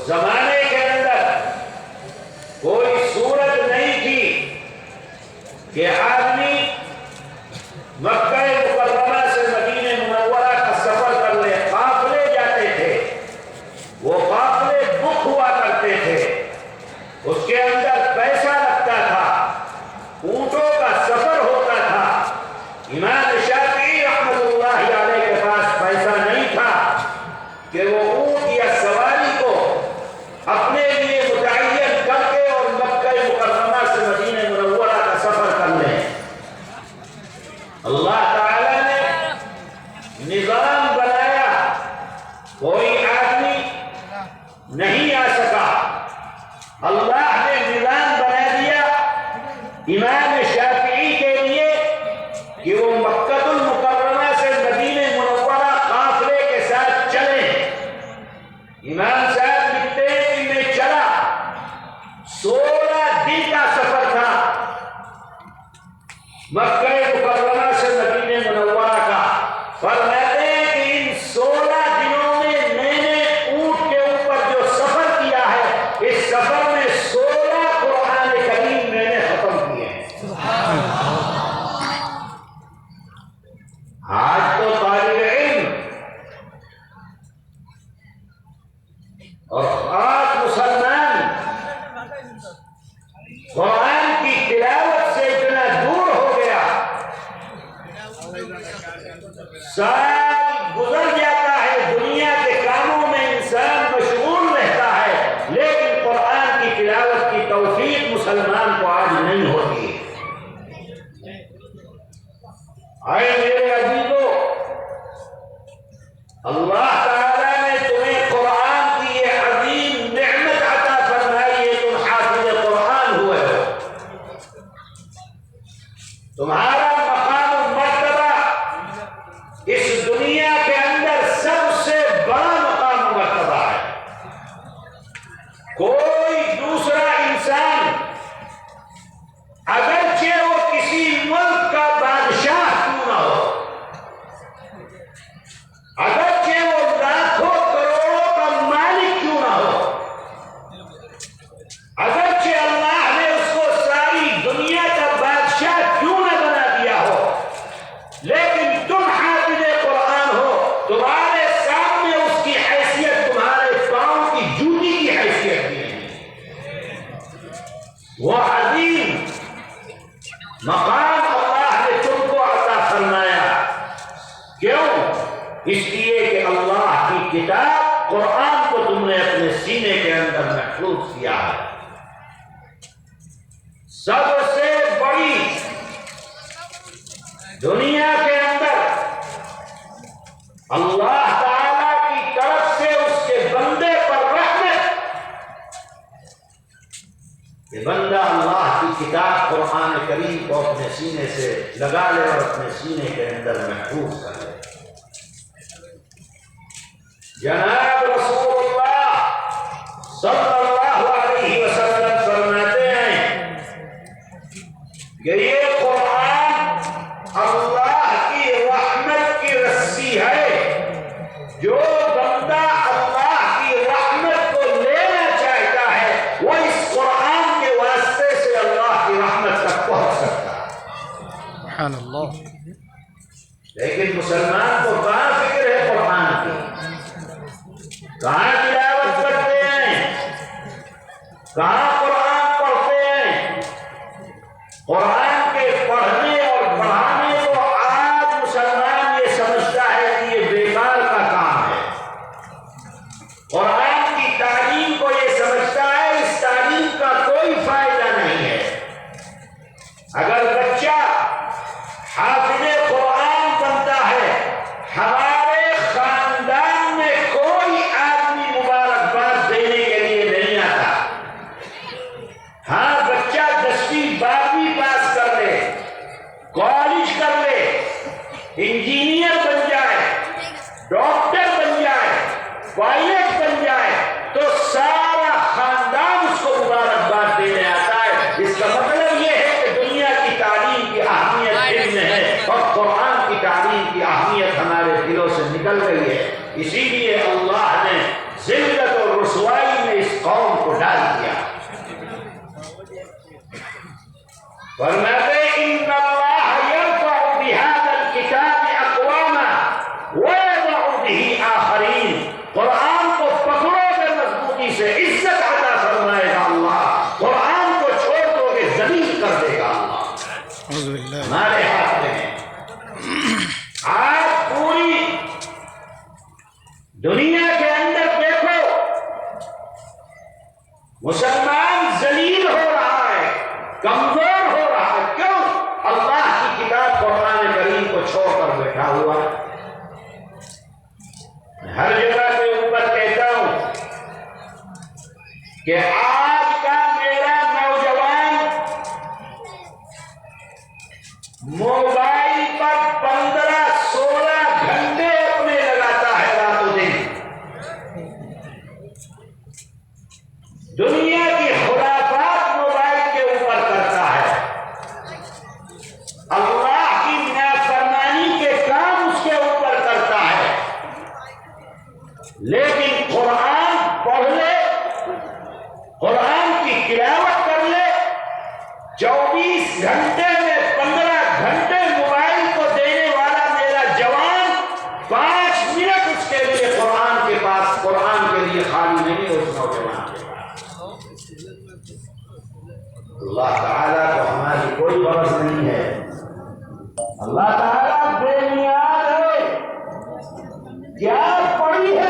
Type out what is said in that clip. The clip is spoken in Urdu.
زمانے کے اندر کوئی صورت نہیں تھی کہ آدمی مکہ مکرمہ سے مدینہ منورہ کا سفر کر لے. قافلے جاتے تھے، وہ قافلے بک ہوا کرتے تھے، اس کے اندر پیسہ لگتا تھا، اونٹوں کا سفر ہوتا تھا. امام شافعی رحمۃ اللہ علیہ کے پاس پیسہ نہیں تھا کہ وہ اونٹ یا سواری کو اپنے لیے متعین کر کے اور مکہ مکرمہ سے مدینہ منورہ کا سفر کر لیں. اللہ تعالی نے نظام بنایا، کوئی آدمی نہیں آ سکا. اللہ نے نظام بنا دیا امام شافعی کے لیے کہ وہ مکہ المکرمہ سے مدینہ منورہ قافلے کے ساتھ چلیں. امام صاحب لکھتے ہیں کہ میں چلا، 16 دن کا سفر تھا مکہ مکرمہ سے مدینہ منورہ کا. فرماتے ہیں کہ ان 16 دنوں میں نے اونٹ کے اوپر جو سفر کیا ہے، اس سفر میں 16 قرآن کریم میں نے ختم کیے ہیں. آج تو طالب علم اور خاص مسلمان قرآن کی تلاوت سے اتنا دور ہو گیا، سال گزر جاتا ہے، دنیا کے کاموں میں انسان مشغول رہتا ہے، لیکن قرآن کی تلاوت کی توفیق مسلمان کو آج نہیں ہوتی. اے میرے عزیزو، اللہ تعالیٰ نے تمہیں قرآن کی یہ عظیم نعمت عطا فرمائی ہے، تم حافظ قرآن ہوئے ہو. تمہارا مقام و مرتبہ اس دنیا کے اندر سب سے بڑا مقام و مرتبہ ہے. کوئی دوسرا انسان اگرچہ وہ کسی ملک کا بادشاہ کیوں نہ ہو، اگرچہ وہ لاکھوں کروڑوں کا مالک کیوں نہ ہو، اگرچہ اللہ نے اس کو ساری دنیا کا بادشاہ کیوں نہ بنا دیا ہو، لیکن تم حافظ قرآن ہو، تمہارے سامنے اس کی حیثیت تمہارے پاؤں کی جوتی کی حیثیت بھی نہیں. وہ عظیم مقام اللہ نے تم کو عطا فرمایا. کیوں؟ اس لیے کہ اللہ کی کتاب قرآن کو تم نے اپنے سینے کے اندر محفوظ کیا ہے. سب سے بڑی دنیا کے اندر اللہ تعالی کی طرف سے اس کے بندے پر رحمت کہ بندہ اللہ کی کتاب قرآن کریم کو اپنے سینے سے لگا لے اور اپنے سینے کے اندر محفوظ کر لے. جناب رسول اللہ صلی اللہ علیہ وسلم فرماتے ہیں کہ یہ قرآن اللہ کی رحمت کی رسی ہے. جو بندہ اللہ کی رحمت کو لینا چاہتا ہے وہ اس قرآن کے واسطے سے اللہ کی رحمت تک پہنچ سکتا ہے. سبحان اللہ. لیکن مسلمان کو کہاں فکر ہے قرآن کی؟ کہاں تلاوت کرتے ہیں؟ کہاں قرآن پڑھتے ہیں؟ قرآن کے پڑھنے اور پڑھانے کو آج مسلمان یہ سمجھتا ہے کہ یہ بیکار کا کام ہے. قرآن کی تعلیم کو یہ سمجھتا ہے اس تعلیم کا کوئی فائدہ نہیں ہے. اگر بچہ حافظ قرآن بنتا ہے، ہمارے خاندان میں کوئی آدمی مبارکباد دینے کے لیے نہیں آتا. ہاں، بچہ 10ویں 12ویں پاس کر لے، کالج کر لے، انجینئر بن جائے، ڈاکٹر بن جائے، پائلٹ بن جائے تو سارا خاندان اس کو مبارکباد دینے آتا ہے. اس کا مطلب یہ ہے کہ دنیا کی تعلیم کی اہمیت دل میں ہے اور قرآن کی تعلیم کی اہمیت ہمارے دلوں سے نکل گئی ہے. اسی لیے اللہ نے ذلت اور رسوائی میں فرماتے ان اللہ یرفع بہذا الکتاب اقواما ویضع به آخرین، قرآن کو پکڑو گے مضبوطی سے عزت عطا فرمائے گا اللہ، قرآن کو چھوڑ دو گے ذلیل کر دے گا اللہ۔ اعوذ باللہ۔ ہمارے ہاتھ میں ہے۔ آج پوری دنیا کے اندر دیکھو مسلمان ذلیل ہو رہا ہے، کمزور ہو رہا ہے، کیوں؟ اللہ کی کتاب قرآن کریم کو چھوڑ کر بیٹھا ہوا ہے۔ ہر جگہ کے اوپر کہتا ہوں کہ آج کا میرا نوجوان موبائل پر 15-16 گھنٹے اپنے لگاتا ہے رات و دن، دنیا کی خرافات موبائل کے اوپر کرتا ہے، اللہ کی نافرمانی کے کام اس کے اوپر کرتا ہے، لیکن قرآن پڑھ لے، قرآن کی تلاوت کر لے، 24 گھنٹے میں 15 گھنٹے موبائل کو دینے والا میرا جوان 5 منٹ اس کے لیے قرآن کے پاس، قرآن کے لیے خالی نہیں ہے اس نوجوان کے پاس۔ اللہ تعالیٰ کو ہماری کوئی غرض نہیں ہے، اللہ تعالیٰ بے نیاز ہے، کیا پڑھی ہے